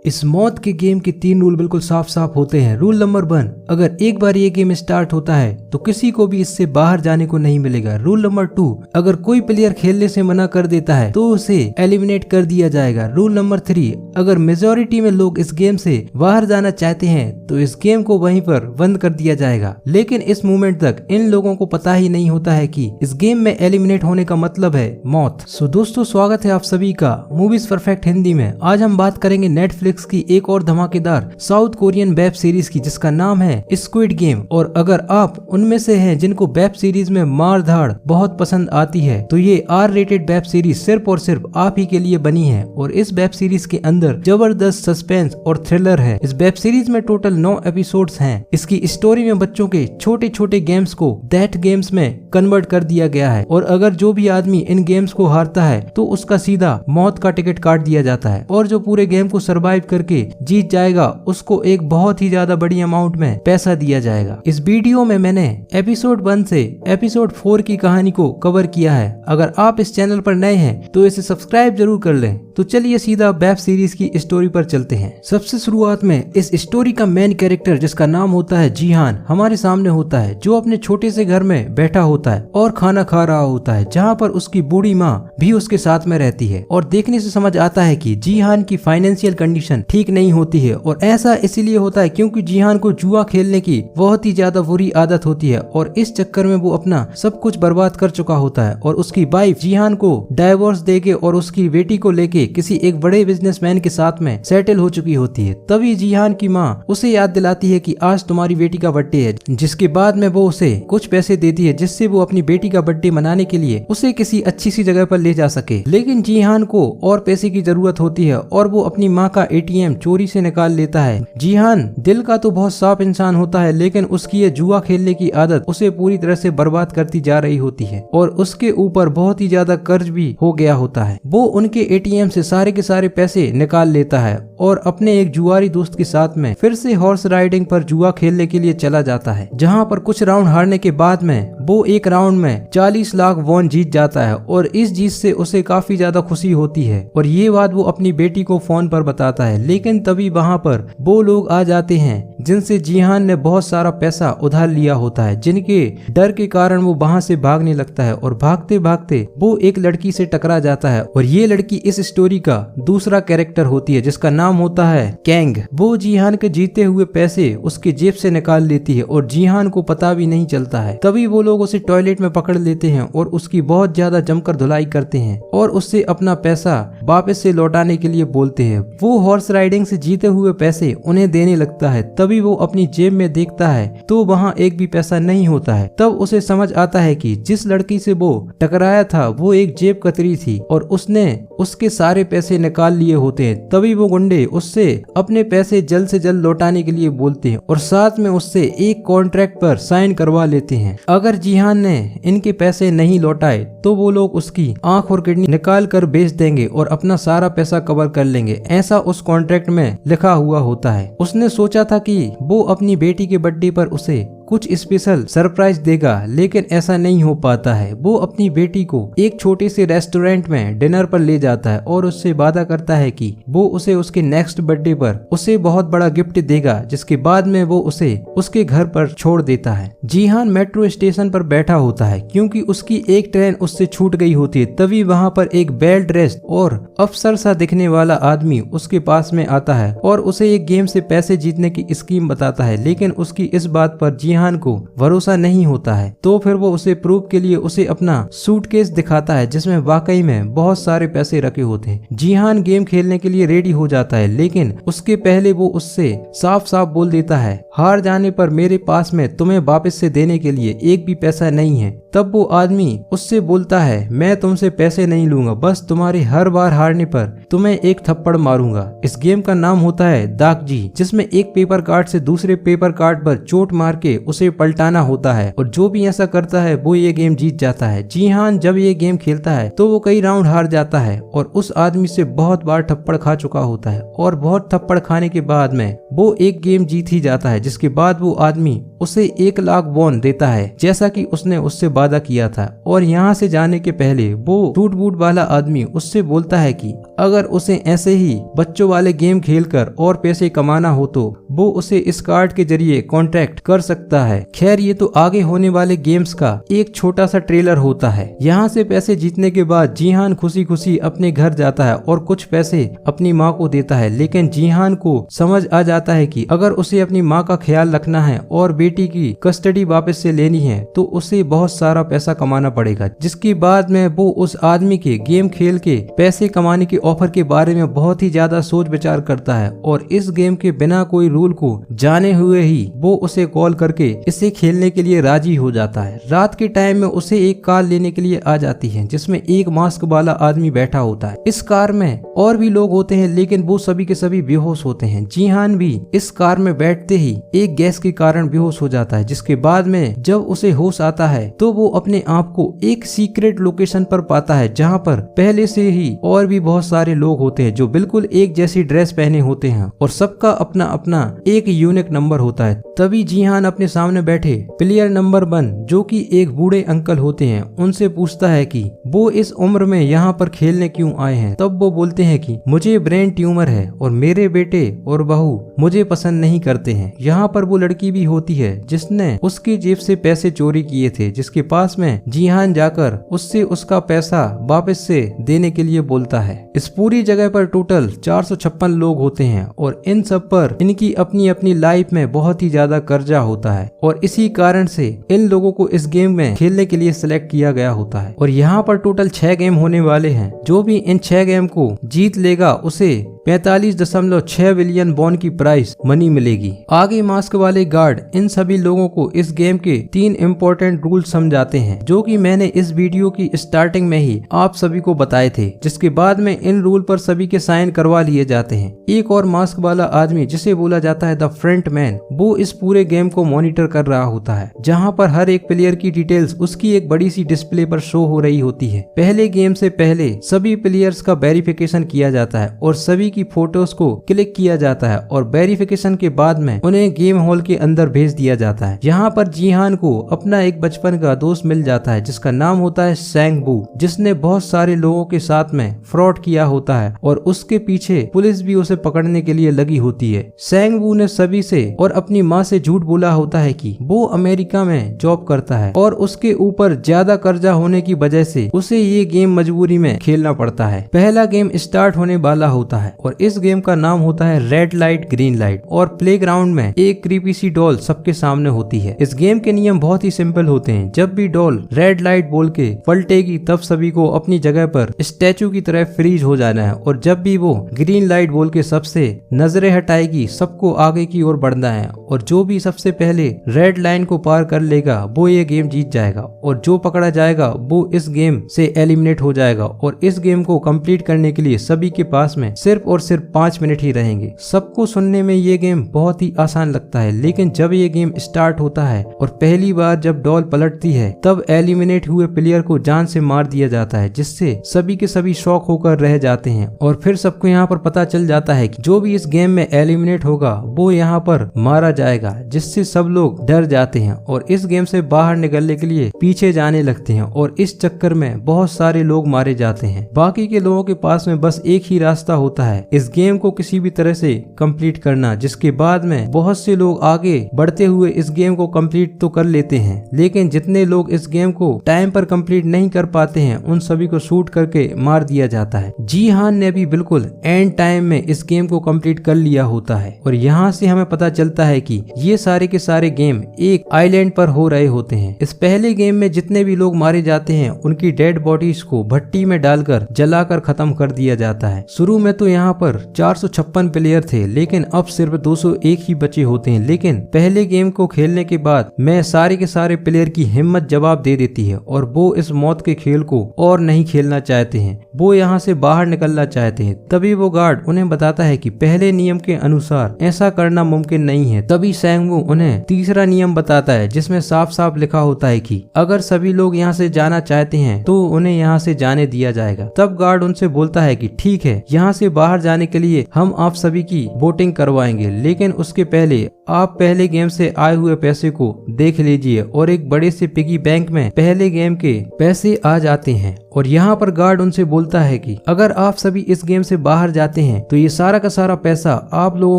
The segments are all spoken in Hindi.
इस मौत के गेम के 3 रूल बिल्कुल साफ साफ होते हैं। रूल नंबर 1, अगर एक बार ये गेम स्टार्ट होता है तो किसी को भी इससे बाहर जाने को नहीं मिलेगा। रूल नंबर 2, अगर कोई प्लेयर खेलने से मना कर देता है तो उसे एलिमिनेट कर दिया जाएगा। रूल नंबर 3, अगर मेजॉरिटी में लोग इस गेम से बाहर जाना चाहते हैं तो इस गेम को वहीं पर बंद कर दिया जाएगा। लेकिन इस मोमेंट तक इन लोगों को पता ही नहीं होता है कि इस गेम में एलिमिनेट होने का मतलब है मौत। सो दोस्तों, स्वागत है आप सभी का मूवीज परफेक्ट हिंदी में। आज हम बात करेंगे नेटफ्लिक्स की एक और धमाकेदार साउथ कोरियन वेब सीरीज की, जिसका नाम है स्क्विड गेम। और अगर आप उनमें से हैं जिनको वेब सीरीज में मार धाड़ बहुत पसंद आती है तो ये आर रेटेड वेब सीरीज सिर्फ और सिर्फ आप ही के लिए बनी है। और इस वेब सीरीज के अंदर जबरदस्त सस्पेंस और थ्रिलर है। इस वेब सीरीज में टोटल 9 एपिसोड्स हैं। इसकी स्टोरी में बच्चों के छोटे छोटे गेम्स को दैट गेम्स में कन्वर्ट कर दिया गया है। और अगर जो भी आदमी इन गेम्स को हारता है तो उसका सीधा मौत का टिकट काट दिया जाता है। और जो पूरे गेम को सर्वाइव करके जीत जाएगा उसको एक बहुत ही ज्यादा बड़ी अमाउंट में पैसा दिया जाएगा। इस वीडियो में मैंने एपिसोड 1 से एपिसोड 4 की कहानी को कवर किया है। अगर आप इस चैनल पर नए हैं तो इसे सब्सक्राइब जरूर कर लें। तो चलिए सीधा वेब सीरीज की स्टोरी पर चलते हैं। सबसे शुरुआत में इस स्टोरी का मेन कैरेक्टर, जिसका नाम होता है जीहान, हमारे सामने होता है, जो अपने छोटे से घर में बैठा होता है और खाना खा रहा होता है, जहाँ पर उसकी बूढ़ी माँ भी उसके साथ में रहती है। और देखने से समझ आता है कि जीहान की फाइनेंशियल कंडीशन ठीक नहीं होती है। और ऐसा इसीलिए होता है क्योंकि जीहान को जुआ खेलने की बहुत ही ज्यादा बुरी आदत होती है और इस चक्कर में वो अपना सब कुछ बर्बाद कर चुका होता है। और उसकी वाइफ जीहान को डाइवोर्स देके और उसकी बेटी को लेके किसी एक बड़े बिजनेसमैन के साथ में सेटल हो चुकी होती है। तभी जीहान की माँ उसे याद दिलाती है कि आज तुम्हारी बेटी का बर्थडे है, जिसके बाद में वो उसे कुछ पैसे देती है जिससे वो अपनी बेटी का बर्थडे मनाने के लिए उसे किसी अच्छी सी जगह पर ले जा सके। लेकिन जीहान को और पैसे की जरूरत होती है और वो अपनी माँ का एटीएम चोरी से निकाल लेता है। जीहान दिल का तो बहुत साफ इंसान होता है, लेकिन उसकी ये जुआ खेलने की आदत उसे पूरी तरह से बर्बाद करती जा रही होती है और उसके ऊपर बहुत ही ज्यादा कर्ज भी हो गया होता है। वो उनके एटीएम से सारे के सारे पैसे निकाल लेता है और अपने एक जुआरी दोस्त के साथ में फिर से हॉर्स राइडिंग पर जुआ खेलने के लिए चला जाता है, जहाँ पर कुछ राउंड हारने के बाद में वो एक राउंड में 40 लाख वॉन जीत जाता है। और इस जीत से उसे काफी ज्यादा खुशी होती है और ये बात वो अपनी बेटी को फोन पर बताता है। लेकिन तभी वहाँ पर वो लोग आ जाते हैं जिनसे जीहान ने बहुत सारा पैसा उधार लिया होता है, जिनके डर के कारण वो वहाँ से भागने लगता है। और भागते भागते वो एक लड़की से टकरा जाता है और ये लड़की इस स्टोरी का दूसरा कैरेक्टर होती है, जिसका नाम होता है कैंग। वो जीहान के जीते हुए पैसे उसके जेब से निकाल लेती है और जीहान को पता भी नहीं चलता है। तभी वो लोग उसे टॉयलेट में पकड़ लेते हैं और उसकी बहुत ज्यादा जमकर धुलाई करते हैं और उससे अपना पैसा वापस से लौटाने के लिए बोलते हैं। वो हॉर्स राइडिंग से जीते हुए पैसे उन्हें देने लगता है। तभी वो अपनी जेब में देखता है तो वहाँ एक भी पैसा नहीं होता है। तब उसे समझ आता है कि जिस लड़की से वो टकराया था वो एक जेब कतरी थी और उसने उसके सारे पैसे निकाल लिए होते हैं। तभी वो गुंडे उससे अपने पैसे जल्द से जल्द लौटाने के लिए बोलते हैं और साथ में उससे एक कॉन्ट्रैक्ट पर साइन करवा लेते हैं। अगर जीहान ने इनके पैसे नहीं लौटाए तो वो लोग उसकी आंख और किडनी निकाल कर बेच देंगे और अपना सारा पैसा कवर कर लेंगे, ऐसा उस कॉन्ट्रैक्ट में लिखा हुआ होता है। उसने सोचा था कि वो अपनी बेटी के बर्थडे पर उसे कुछ स्पेशल सरप्राइज देगा, लेकिन ऐसा नहीं हो पाता है। वो अपनी बेटी को एक छोटे से रेस्टोरेंट में डिनर पर ले जाता है और उससे वादा करता है कि वो उसे उसके नेक्स्ट बर्थडे पर उसे बहुत बड़ा गिफ्ट देगा, जिसके बाद में वो उसे उसके घर पर छोड़ देता है। जीहान मेट्रो स्टेशन पर बैठा होता है क्योंकि उसकी एक ट्रेन उससे छूट गई होती है। तभी वहाँ पर एक वेल ड्रेस्ड और अफसर सा दिखने वाला आदमी उसके पास में आता है और उसे एक गेम से पैसे जीतने की स्कीम बताता है। लेकिन उसकी इस बात पर जीहान को भरोसा नहीं होता है। तो फिर वो उसे प्रूफ के लिए उसे अपना सूटकेस दिखाता है जिसमें वाकई में बहुत सारे पैसे रखे होते हैं। जीहान गेम खेलने के लिए रेडी हो जाता है, लेकिन उसके पहले वो उससे साफ साफ बोल देता है, हार जाने पर मेरे पास में तुम्हें वापस से देने के लिए एक भी पैसा नहीं है। तब वो आदमी उससे बोलता है, मैं तुमसे पैसे नहीं लूंगा, बस तुम्हारे हर बार हारने पर तुम्हें एक थप्पड़ मारूंगा। इस गेम का नाम होता है दागजी, जिसमें एक पेपर कार्ड से दूसरे पेपर कार्ड पर चोट मार के उसे पलटाना होता है और जो भी ऐसा करता है वो ये गेम जीत जाता है। जिहान जब ये गेम खेलता है तो वो कई राउंड हार जाता है और उस आदमी से बहुत बार थप्पड़ खा चुका होता है और बहुत थप्पड़ खाने के बाद में वो एक गेम जीत ही जाता है, जिसके बाद वो आदमी उसे 1 लाख वॉन देता है जैसा कि उसने उससे वादा किया था। और यहाँ से जाने के पहले वो टूट बूट वाला आदमी उससे बोलता है कि अगर उसे ऐसे ही बच्चों वाले गेम खेलकर और पैसे कमाना हो तो वो उसे इस कार्ड के जरिए कॉन्ट्रैक्ट कर सकता है। खैर ये तो आगे होने वाले गेम्स का एक छोटा सा ट्रेलर होता है। यहाँ से पैसे जीतने के बाद जिहान खुशी खुशी अपने घर जाता है और कुछ पैसे अपनी माँ को देता है, लेकिन जिहान को समझ आ जाता है कि अगर उसे अपनी माँ का ख्याल रखना है और बेटी की कस्टडी वापस से लेनी है तो उसे बहुत सारा पैसा कमाना पड़ेगा। जिसके बाद में वो उस आदमी के गेम खेल के पैसे कमाने के ऑफर के बारे में बहुत ही ज्यादा सोच विचार करता है और इस गेम के बिना कोई रूल को जाने हुए ही वो उसे कॉल करके इसे खेलने के लिए राजी हो जाता है। रात के टाइम में उसे एक कार लेने के लिए आ जाती है जिसमें एक मास्क वाला आदमी बैठा होता है। इस कार में और भी लोग होते हैं लेकिन वो सभी के सभी बेहोश होते हैं। जिहान भी इस कार में बैठते ही एक गैस के कारण बेहोश हो जाता है, जिसके बाद में जब उसे होश आता है तो वो अपने आप को एक सीक्रेट लोकेशन पर पाता है जहाँ पर पहले से ही और भी बहुत सारे लोग होते हैं जो बिल्कुल एक जैसी ड्रेस पहने होते हैं और सबका अपना अपना एक यूनिक नंबर होता है। तभी जिहान अपने सामने बैठे प्लेयर नंबर 1 जो कि एक बूढ़े अंकल होते हैं उनसे पूछता है कि वो इस उम्र में यहाँ पर खेलने क्यों आए हैं। तब वो बोलते हैं कि मुझे ब्रेन ट्यूमर है और मेरे बेटे और बहू मुझे पसंद नहीं करते हैं। यहाँ पर वो लड़की भी होती है जिसने उसकी जेब से पैसे चोरी किए थे, जिसके पास में जिहान जाकर उससे उसका पैसा वापस से देने के लिए बोलता है। इस पूरी जगह पर टोटल 456 लोग होते हैं और इन सब पर इनकी अपनी अपनी लाइफ में बहुत ही ज्यादा कर्जा होता है और इसी कारण से इन लोगों को इस गेम में खेलने के लिए सिलेक्ट किया गया होता है। और यहाँ पर टोटल 6 गेम होने वाले हैं। जो भी इन 6 गेम को जीत लेगा उसे 45.6 बिलियन वॉन की प्राइस मनी मिलेगी। आगे मास्क वाले गार्ड इन सभी लोगों को इस गेम के 3 इम्पोर्टेंट रूल समझाते हैं जो कि मैंने इस वीडियो की स्टार्टिंग में ही आप सभी को बताए थे, जिसके बाद में इन रूल पर सभी के साइन करवा लिए जाते हैं। एक और मास्क वाला आदमी जिसे बोला जाता है द फ्रंट मैन, वो इस पूरे गेम को मॉनिटर कर रहा होता है जहाँ पर हर एक प्लेयर की डिटेल्स उसकी एक बड़ी सी डिस्प्ले पर शो हो रही होती है। पहले गेम से पहले सभी प्लेयर्स का वेरिफिकेशन किया जाता है और सभी की फोटोज को क्लिक किया जाता है और वेरिफिकेशन के बाद में उन्हें गेम हॉल के अंदर भेज दिया जाता है। यहाँ पर जिहान को अपना एक बचपन का दोस्त मिल जाता है जिसका नाम होता है सैंगबू, जिसने बहुत सारे लोगों के साथ में फ्रॉड किया होता है और उसके पीछे पुलिस भी उसे पकड़ने के लिए लगी होती है। सैंगबू ने सभी से और अपनी माँ से झूठ बोला होता है कि वो अमेरिका में जॉब करता है और उसके ऊपर ज्यादा कर्जा होने की वजह से उसे ये गेम मजबूरी में खेलना पड़ता है। पहला गेम स्टार्ट होने वाला होता है और इस गेम का नाम होता है रेड लाइट ग्रीन लाइट और प्लेग्राउंड में एक क्रीपी सी डॉल सबके सामने होती है। इस गेम के नियम बहुत ही सिंपल होते हैं। जब भी डॉल रेड लाइट बोल के पलटेगी तब सभी को अपनी जगह पर स्टैचू की तरह फ्रीज हो जाना है और जब भी वो ग्रीन लाइट बोल के सबसे नजरें हटाएगी सबको आगे की ओर बढ़ना है और जो भी सबसे पहले रेड लाइन को पार कर लेगा वो ये गेम जीत जाएगा और जो पकड़ा जाएगा वो इस गेम से एलिमिनेट हो जाएगा। और इस गेम को कंप्लीट करने के लिए सभी के पास में सिर्फ और सिर्फ 5 मिनट ही रहेंगे। सबको सुनने में ये गेम बहुत ही आसान लगता है, लेकिन जब ये गेम स्टार्ट होता है और पहली बार जब डॉल पलटती है तब एलिमिनेट हुए प्लेयर को जान से मार दिया जाता है, जिससे सभी के सभी शॉक होकर रह जाते हैं। और फिर सबको यहाँ पर पता चल जाता है कि जो भी इस गेम में एलिमिनेट होगा वो यहाँ पर मारा जाएगा, जिससे सब लोग डर जाते हैं और इस गेम से बाहर निकलने के लिए पीछे जाने लगते हैं और इस चक्कर में बहुत सारे लोग मारे जाते हैं। बाकी के लोगों के पास में बस एक ही रास्ता होता है, इस गेम को किसी भी तरह से कंप्लीट करना, जिसके बाद में बहुत से लोग आगे बढ़ते हुए इस गेम को कंप्लीट तो कर लेते हैं, लेकिन जितने लोग इस गेम को टाइम पर कंप्लीट नहीं कर पाते हैं उन सभी को शूट करके मार दिया जाता है। जिहान ने भी बिल्कुल एंड टाइम में इस गेम को कंप्लीट कर लिया होता है और यहाँ से हमें पता चलता है कि ये सारे के सारे गेम एक आइलैंड पर हो रहे होते हैं। इस पहले गेम में जितने भी लोग मारे जाते हैं उनकी डेड बॉडीज को भट्टी में डालकर जलाकर खत्म कर दिया जाता है। शुरू में तो यहाँ यहाँ पर 456 प्लेयर थे, लेकिन अब सिर्फ 201 ही बचे होते हैं। लेकिन पहले गेम को खेलने के बाद मैं सारे के सारे प्लेयर की हिम्मत जवाब दे देती है और वो इस मौत के खेल को और नहीं खेलना चाहते हैं। वो यहाँ से बाहर निकलना चाहते हैं। तभी वो गार्ड उन्हें बताता है कि पहले नियम के अनुसार ऐसा करना मुमकिन नहीं है। तभी सैंगवू उन्हें तीसरा नियम बताता है, जिसमें साफ साफ लिखा होता है कि अगर सभी लोग यहाँ से जाना चाहते हैं तो उन्हें यहाँ से जाने दिया जाएगा। तब गार्ड उनसे बोलता है कि ठीक है, यहाँ से बाहर जाने के लिए हम आप सभी की वोटिंग करवाएंगे, लेकिन उसके पहले आप पहले गेम से आए हुए पैसे को देख लीजिए। और एक बड़े से पिगी बैंक में पहले गेम के पैसे आ जाते हैं। और यहाँ पर गार्ड उनसे बोलता है कि अगर आप सभी इस गेम से बाहर जाते हैं तो ये सारा का सारा पैसा आप लोगों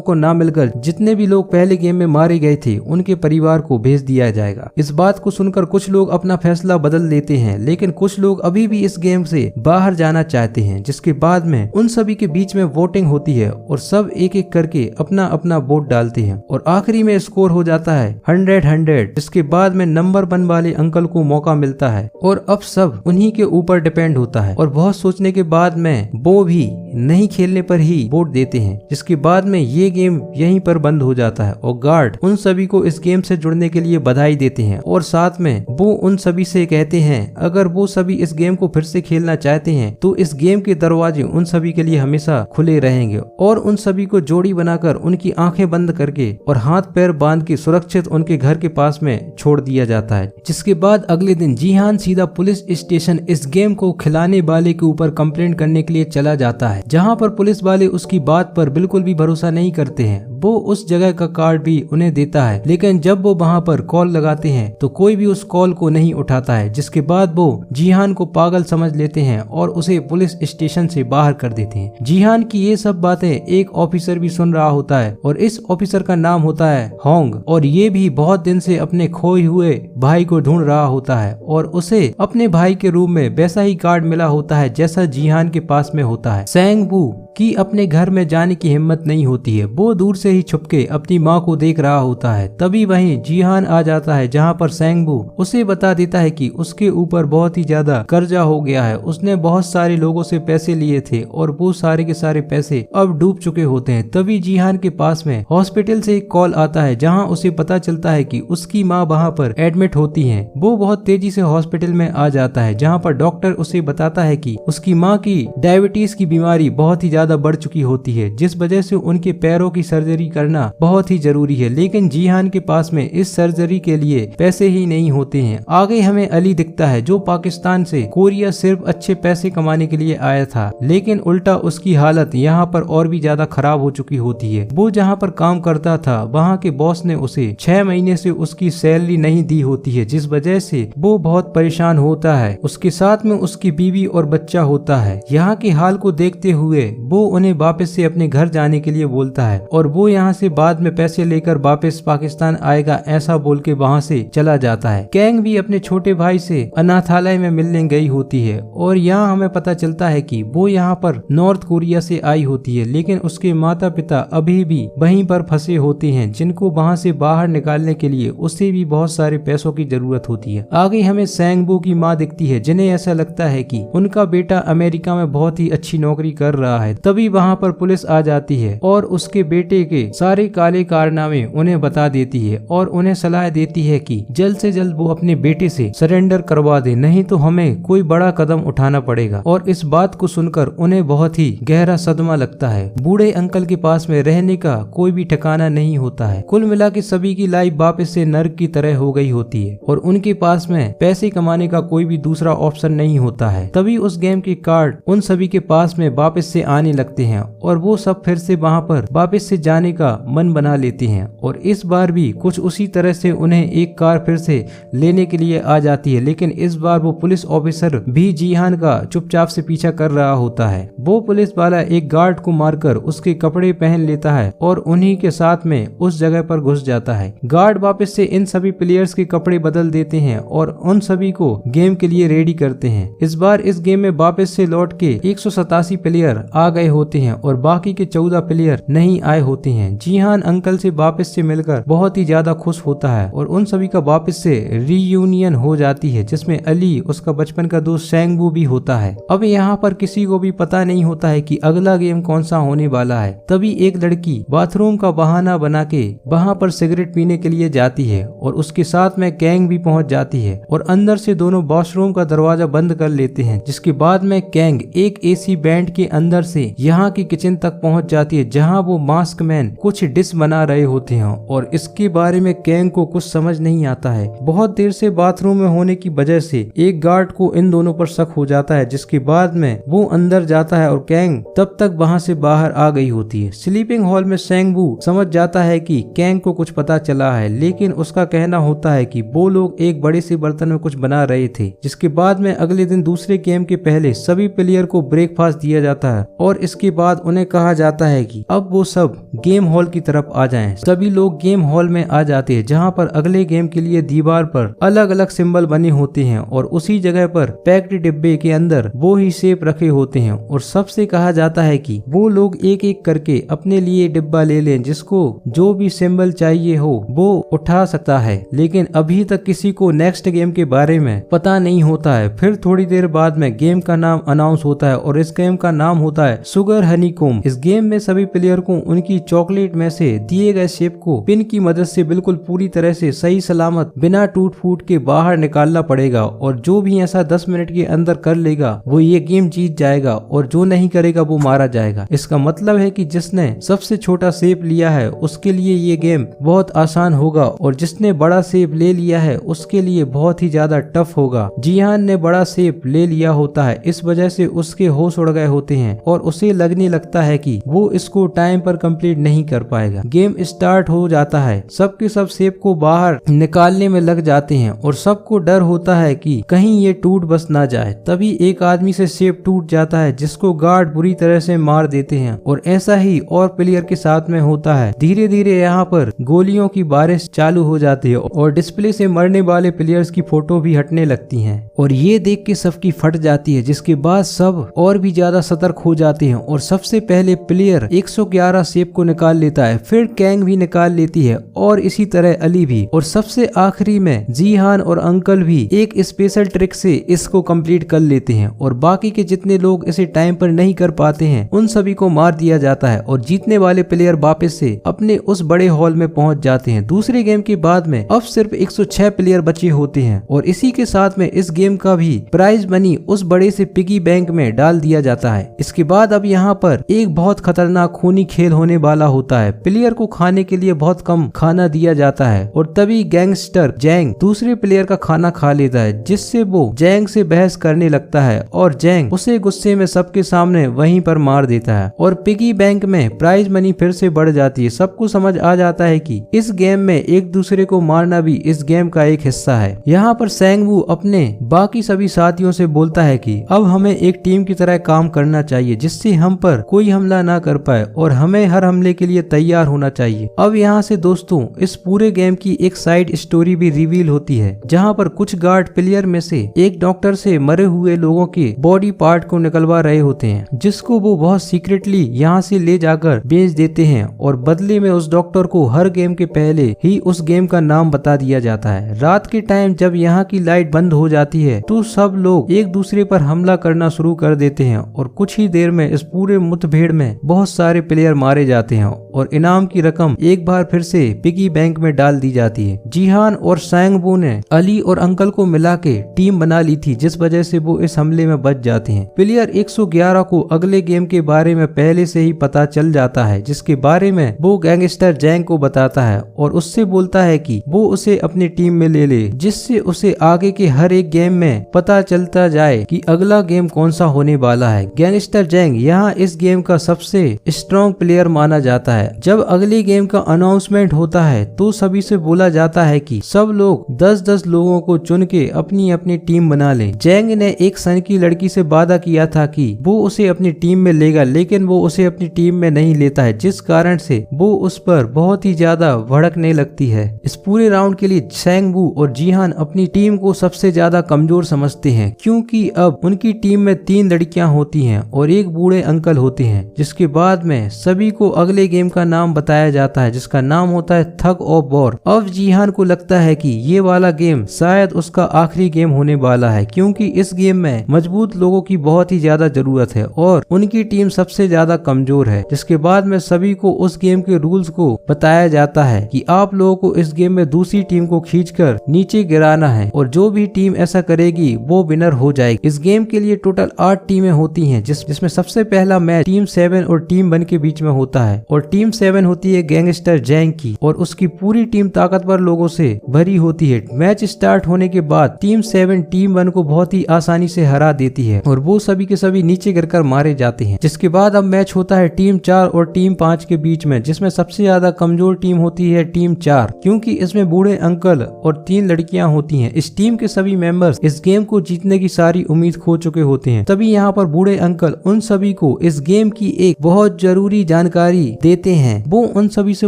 को ना मिलकर जितने भी लोग पहले गेम में मारे गए थे उनके परिवार को भेज दिया जाएगा। इस बात को सुनकर कुछ लोग अपना फैसला बदल लेते हैं, लेकिन कुछ लोग अभी भी इस गेम से बाहर जाना चाहते हैं। जिसके बाद में उन सभी के बीच में वोटिंग होती है और सब एक एक करके अपना अपना वोट डालते हैं और आखिरी में स्कोर हो जाता है 100-100। जिसके बाद में नंबर 1 वाले अंकल को मौका मिलता है और अब सब उन्हीं के ऊपर डिपेंड होता है। और बहुत सोचने के बाद में वो भी नहीं खेलने पर ही वोट देते हैं। जिसके बाद में ये गेम यहीं पर बंद हो जाता है और गार्ड उन सभी को इस गेम से जुड़ने के लिए बधाई देते हैं और साथ में वो उन सभी से कहते हैं अगर वो सभी इस गेम को फिर से खेलना चाहते हैं तो इस गेम के दरवाजे उन सभी के लिए हमेशा खुले रहेंगे। और उन सभी को जोड़ी बनाकर उनकी आंखें बंद करके और हाथ पैर बांध के सुरक्षित उनके घर के पास में छोड़ दिया जाता है। जिसके बाद अगले दिन जीहान सीधा पुलिस स्टेशन इस गेम को खिलाने वाले के ऊपर कंप्लेंट करने के लिए चला जाता है, जहां पर पुलिस वाले उसकी बात पर बिल्कुल भी भरोसा नहीं करते हैं। वो उस जगह का कार्ड भी उन्हें देता है, लेकिन जब वो वहां पर कॉल लगाते हैं तो कोई भी उस कॉल को नहीं उठाता है। जिसके बाद वो जीहान को पागल समझ लेते हैं और उसे पुलिस स्टेशन से बाहर कर देते हैं। जीहान की ये सब बातें एक ऑफिसर भी सुन रहा होता है और इस ऑफिसर का नाम होता है होंग और ये भी बहुत दिन से अपने खोए हुए भाई को ढूंढ रहा होता है और उसे अपने भाई के रूम में वैसा ही कार्ड मिला होता है जैसा जीहान के पास में होता है। सैंगवू की अपने घर में जाने की हिम्मत नहीं होती है। वो दूर से ही छुपके अपनी माँ को देख रहा होता है। तभी वहीं जीहान आ जाता है, जहाँ पर सैंगवू उसे बता देता है कि उसके ऊपर बहुत ही ज्यादा कर्जा हो गया है। उसने बहुत सारे लोगों से पैसे लिए थे और वो सारे के सारे पैसे अब डूब चुके होते हैं। तभी जीहान के पास में हॉस्पिटल से एक कॉल आता है, जहाँ उसे पता चलता है कि उसकी माँ वहाँ पर एडमिट होती है। वो बहुत तेजी से हॉस्पिटल में आ जाता है, जहाँ पर डॉक्टर उसे बताता है कि उसकी माँ की डायबिटीज की बीमारी बहुत ही ज्यादा बढ़ चुकी होती है, जिस वजह से उनके पैरों की सर्जरी करना बहुत ही जरूरी है। लेकिन जीहान के पास में इस सर्जरी के लिए पैसे ही नहीं होते हैं। आगे हमें अली दिखता है, जो पाकिस्तान से कोरिया सिर्फ अच्छे पैसे कमाने के लिए आया था, लेकिन उल्टा उसकी हालत यहाँ पर और भी ज्यादा खराब हो चुकी होती है। वो जहाँ पर काम करता था वहाँ के बॉस ने उसे 6 महीने से उसकी सैलरी नहीं दी होती है, जिस वजह से वो बहुत परेशान होता है। उसके साथ में उसकी बीवी और बच्चा होता है। यहाँ के हाल को देखते हुए वो उन्हें वापस से अपने घर जाने के लिए बोलता है और वो यहाँ से बाद में पैसे लेकर वापस पाकिस्तान आएगा, ऐसा बोल के वहाँ से चला जाता है। कैंग भी अपने छोटे भाई से अनाथालय में मिलने गई होती है और यहाँ हमें पता चलता है कि वो यहाँ पर नॉर्थ कोरिया से आई होती है, लेकिन उसके माता पिता अभी भी वहीं पर फंसे होते हैं, जिनको वहाँ से बाहर निकालने के लिए उसे भी बहुत सारे पैसों की जरूरत होती है। आगे हमें सैंगवू की माँ दिखती है, जिन्हें ऐसा लगता है कि उनका बेटा अमेरिका में बहुत ही अच्छी नौकरी कर रहा है। तभी वहाँ पर पुलिस आ जाती है और उसके बेटे के सारे काले कारनामे उन्हें बता देती है और उन्हें सलाह देती है कि जल्द से जल्द वो अपने बेटे से सरेंडर करवा दे, नहीं तो हमें कोई बड़ा कदम उठाना पड़ेगा। और इस बात को सुनकर उन्हें बहुत ही गहरा सदमा लगता है। बूढ़े अंकल के पास में रहने का कोई भी ठिकाना नहीं होता है। कुल मिला के सभी की लाइफ वापस से नर्क की तरह हो गई होती है और उनके पास में पैसे कमाने का कोई भी दूसरा ऑप्शन नहीं होता है। तभी उस गेम के कार्ड उन सभी के पास में वापस से आने लगते हैं और वो सब फिर से वहाँ पर वापस से जाने का मन बना लेते हैं और इस बार भी कुछ उसी तरह से उन्हें एक कार फिर से लेने के लिए आ जाती है। लेकिन इस बार वो पुलिस ऑफिसर भी जीहान का चुपचाप से पीछा कर रहा होता है। वो पुलिस वाला एक गार्ड को मारकर उसके कपड़े पहन लेता है और उन्हीं के साथ में उस जगह पर घुस जाता है। गार्ड वापस से इन सभी प्लेयर्स के कपड़े बदल देते हैं और उन सभी को गेम के लिए रेडी करते हैं। इस बार इस गेम में वापस से लौट के 187 प्लेयर आ गए होते हैं और बाकी के 14 प्लेयर नहीं आए होते हैं। जीहान अंकल से वापस से मिलकर बहुत ही ज्यादा खुश होता है और उन सभी का वापस से रीयूनियन हो जाती है, जिसमें अली, उसका बचपन का दोस्त सैंगबू भी होता है। अब यहाँ पर किसी को भी पता नहीं होता है कि अगला गेम कौन सा होने वाला है। तभी एक लड़की बाथरूम का बहाना बना के वहाँ पर सिगरेट पीने के लिए जाती है और उसके साथ में कैंग भी पहुंच जाती है और अंदर से दोनों वॉशरूम का दरवाजा बंद कर लेते हैं। जिसके बाद में कैंग एक एसी बैंड के अंदर से यहाँ की किचन तक पहुंच जाती है, जहाँ वो मास्क मैन कुछ डिश बना रहे होते हैं और इसके बारे में कैंग को कुछ समझ नहीं आता है। बहुत देर से बाथरूम में होने की वजह से एक गार्ड को इन दोनों पर शक हो जाता है, जिसके बाद में वो अंदर जाता है और कैंग तब तक वहाँ से बाहर आ गई होती है। स्लीपिंग हॉल में सैंगबू समझ जाता है कि कैंग को कुछ पता चला है, लेकिन उसका कहना होता है कि वो लोग एक बड़े से बर्तन में कुछ बना रहे थे। जिसके बाद में अगले दिन दूसरे गेम के पहले सभी प्लेयर को ब्रेकफास्ट दिया जाता है और इसके बाद उन्हें कहा जाता है कि अब वो सब गेम हॉल की तरफ आ जाएं। सभी लोग गेम हॉल में आ जाते हैं, जहां पर अगले गेम के लिए दीवार पर अलग अलग सिंबल बने होते हैं और उसी जगह पर पैक्ड डिब्बे के अंदर वो ही सेब रखे होते हैं और सबसे कहा जाता है कि वो लोग एक एक करके अपने लिए डिब्बा ले लें, जिसको जो भी सिंबल चाहिए हो वो उठा सकता है। लेकिन अभी तक किसी को नेक्स्ट गेम के बारे में पता नहीं होता है। फिर थोड़ी देर बाद में गेम का नाम अनाउंस होता है और इस गेम का नाम होता है शुगर हनीकोम। इस गेम में सभी प्लेयर को उनकी चॉकलेट में से दिए गए शेप को पिन की मदद से बिल्कुल पूरी तरह से सही सलामत बिना टूट फूट के बाहर निकालना पड़ेगा और जो भी ऐसा 10 मिनट के अंदर कर लेगा वो ये गेम जीत जाएगा और जो नहीं करेगा वो मारा जाएगा। इसका मतलब है कि जिसने सबसे छोटा शेप लिया है उसके लिए ये गेम बहुत आसान होगा और जिसने बड़ा शेप ले लिया है उसके लिए बहुत ही ज्यादा टफ होगा। जीहान ने बड़ा शेप ले लिया होता है, इस वजह से उसके होश उड़ गए होते हैं और उसे लगने लगता है कि वो इसको टाइम पर कंप्लीट नहीं कर पाएगा। गेम स्टार्ट हो जाता है, सबके सब शेप को बाहर निकालने में लग जाते हैं और सबको डर होता है कि कहीं ये टूट बस ना जाए। तभी एक आदमी से शेप टूट जाता है, जिसको गार्ड बुरी तरह से मार देते हैं और ऐसा ही और प्लेयर के साथ में होता है। धीरे धीरे यहाँ पर गोलियों की बारिश चालू हो जाती है और डिस्प्ले से मरने वाले प्लेयर्स की फोटो भी हटने लगती हैं और ये देख के सबकी फट जाती है। जिसके बाद सब और भी ज्यादा सतर्क हो जाते हैं और सबसे पहले प्लेयर 111 शेप को निकाल लेता है, फिर कैंग भी निकाल लेती है और इसी तरह अली भी, और सबसे आखिरी में जीहान और अंकल भी एक स्पेशल ट्रिक से इसको कंप्लीट कर लेते हैं और बाकी के जितने लोग इसे टाइम पर नहीं कर पाते हैं उन सभी को मार दिया जाता है और जीतने वाले प्लेयर वापस से अपने उस बड़े हॉल में पहुंच जाते हैं। दूसरे गेम के बाद में अब सिर्फ 106 प्लेयर बचे होते हैं और इसी के साथ में इस गेम का भी प्राइज मनी उस बड़े से पिगी बैंक में डाल दिया जाता है। इसके बाद अब यहाँ पर एक बहुत खतरनाक खूनी खेल होने वाला होता है। प्लेयर को खाने के लिए बहुत कम खाना दिया जाता है और तभी गैंगस्टर जैंग दूसरे प्लेयर का खाना खा लेता है, जिससे वो जैंग से बहस करने लगता है और जैंग उसे गुस्से में सबके सामने वहीं पर मार देता है और पिगी बैंक में प्राइज मनी फिर से बढ़ जाती है। सबको समझ आ जाता है कि इस गेम में एक दूसरे को मारना भी इस गेम का एक हिस्सा है। यहाँ पर सैंगवू अपने बाकी सभी साथियों से बोलता है कि अब हमें एक टीम की तरह काम करना चाहिए, जिससे हम पर कोई हमला ना कर पाए और हमें हर हमले के लिए तैयार होना चाहिए। अब यहाँ से दोस्तों इस पूरे गेम की एक साइड स्टोरी भी रिवील होती है, जहाँ पर कुछ गार्ड प्लेयर में से एक डॉक्टर से मरे हुए लोगों के बॉडी पार्ट को निकलवा रहे होते हैं, जिसको वो बहुत सीक्रेटली यहाँ से ले जाकर बेच देते हैं और बदले में उस डॉक्टर को हर गेम के पहले ही उस गेम का नाम बता दिया जाता है। रात के टाइम जब यहाँ की लाइट बंद हो जाती है तो सब लोग एक दूसरे पर हमला करना शुरू कर देते हैं और कुछ ही देर में इस पूरे मुठभेड़ में बहुत सारे प्लेयर मारे जाते हैं और इनाम की रकम एक बार फिर से पिगी बैंक में डाल दी जाती है। जीहान और सैंगबू ने अली और अंकल को मिला के टीम बना ली थी, जिस वजह से वो इस हमले में बच जाते हैं। प्लेयर 111 को अगले गेम के बारे में पहले से ही पता चल जाता है, जिसके बारे में वो गैंगस्टर जैंग को बताता है और उससे बोलता है कि वो उसे अपनी टीम में ले ले, जिससे उसे आगे के हर एक गेम में पता चलता जाए कि अगला गेम कौन सा होने वाला है। गैंगस्टर जैंग यहाँ इस गेम का सबसे स्ट्रॉन्ग प्लेयर माना जाता है है। जब अगले गेम का अनाउंसमेंट होता है तो सभी से बोला जाता है कि सब लोग 10-10 लोगों को चुन के अपनी अपनी टीम बना लें। जैंग ने एक सन की लड़की से वादा किया था कि वो उसे अपनी टीम में लेगा, लेकिन वो उसे अपनी टीम में नहीं लेता है, जिस कारण से वो उस पर बहुत ही ज्यादा भड़कने लगती है। इस पूरे राउंड के लिए सैंग वू और जीहान अपनी टीम को सबसे ज्यादा कमजोर समझते हैं, क्योंकि अब उनकी टीम में 3 लड़कियां होती हैं और एक बूढ़े अंकल होते हैं। जिसके बाद में सभी को अगले गेम का नाम बताया जाता है, जिसका नाम होता है थग ऑफ वॉर। अब जीहान को लगता है कि ये वाला गेम शायद उसका आखिरी गेम होने वाला है, क्योंकि इस गेम में मजबूत लोगों की बहुत ही ज्यादा जरूरत है और उनकी टीम सबसे ज्यादा कमजोर है। जिसके बाद में सभी को उस गेम के रूल्स को बताया जाता है कि आप लोगों को इस गेम में दूसरी टीम को खींचकर नीचे गिराना है और जो भी टीम ऐसा करेगी वो विनर हो जाएगी। इस गेम के लिए टोटल 8 टीमें होती हैं, जिसमें सबसे पहला मैच टीम 7 और टीम 1 के बीच में होता है और टीम 7 होती है गैंगस्टर जैंग की और उसकी पूरी टीम ताकतवर लोगों से भरी होती है। मैच स्टार्ट होने के बाद टीम 7 टीम 1 को बहुत ही आसानी से हरा देती है और वो सभी के सभी नीचे गिरकर मारे जाते हैं। जिसके बाद अब मैच होता है टीम 4 और टीम 5 के बीच में, जिसमें सबसे ज्यादा कमजोर टीम होती है टीम 4, क्योंकि इसमें बूढ़े अंकल और 3 लड़कियां होती हैं। इस टीम के सभी मेंबर्स इस गेम को जीतने की सारी उम्मीद खो चुके होते हैं। तभी यहाँ पर बूढ़े अंकल उन सभी को इस गेम की एक बहुत जरूरी जानकारी देते हैं। वो उन सभी से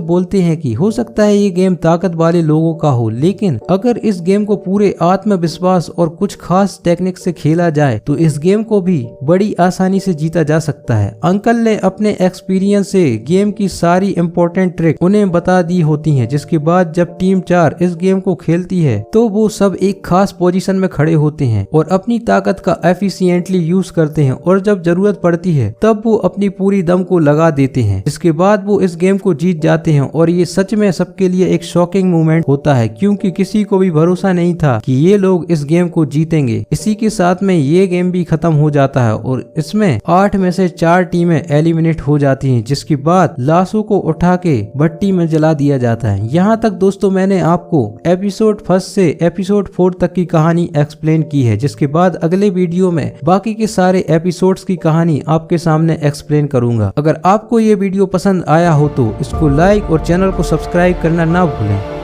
बोलते हैं कि हो सकता है ये गेम ताकत वाले लोगों का हो, लेकिन अगर इस गेम को पूरे आत्मविश्वास और कुछ खास टेक्निक से खेला जाए तो इस गेम को भी बड़ी आसानी से जीता जा सकता है। अंकल ने अपने एक्सपीरियंस से गेम की सारी इंपॉर्टेंट ट्रिक उन्हें बता दी होती हैं। जिसके बाद जब टीम 4 इस गेम को खेलती है तो वो सब एक खास पोजीशन में खड़े होते हैं और अपनी ताकत का एफिशिएंटली यूज करते हैं और जब जरूरत पड़ती है तब वो अपनी पूरी दम को लगा देते हैं। इसके बाद वो इस गेम को जीत जाते हैं और ये सच में सबके लिए एक शॉकिंग मोमेंट होता है, क्योंकि किसी को भी भरोसा नहीं था कि ये लोग इस गेम को जीतेंगे। इसी के साथ में ये गेम भी खत्म हो जाता है और इसमें 8 में से 4 टीमें एलिमिनेट हो जाती हैं, जिसके बाद लाशों को उठा के भट्टी में जला दिया जाता है। यहाँ तक दोस्तों मैंने आपको एपिसोड 1 से एपिसोड 4 तक की कहानी एक्सप्लेन की है, जिसके बाद अगले वीडियो में बाकी के सारे एपिसोड्स की कहानी आपके सामने एक्सप्लेन करूंगा। अगर आपको ये वीडियो पसंद आया हो तो इसको लाइक और चैनल को सब्सक्राइब करना ना भूलें।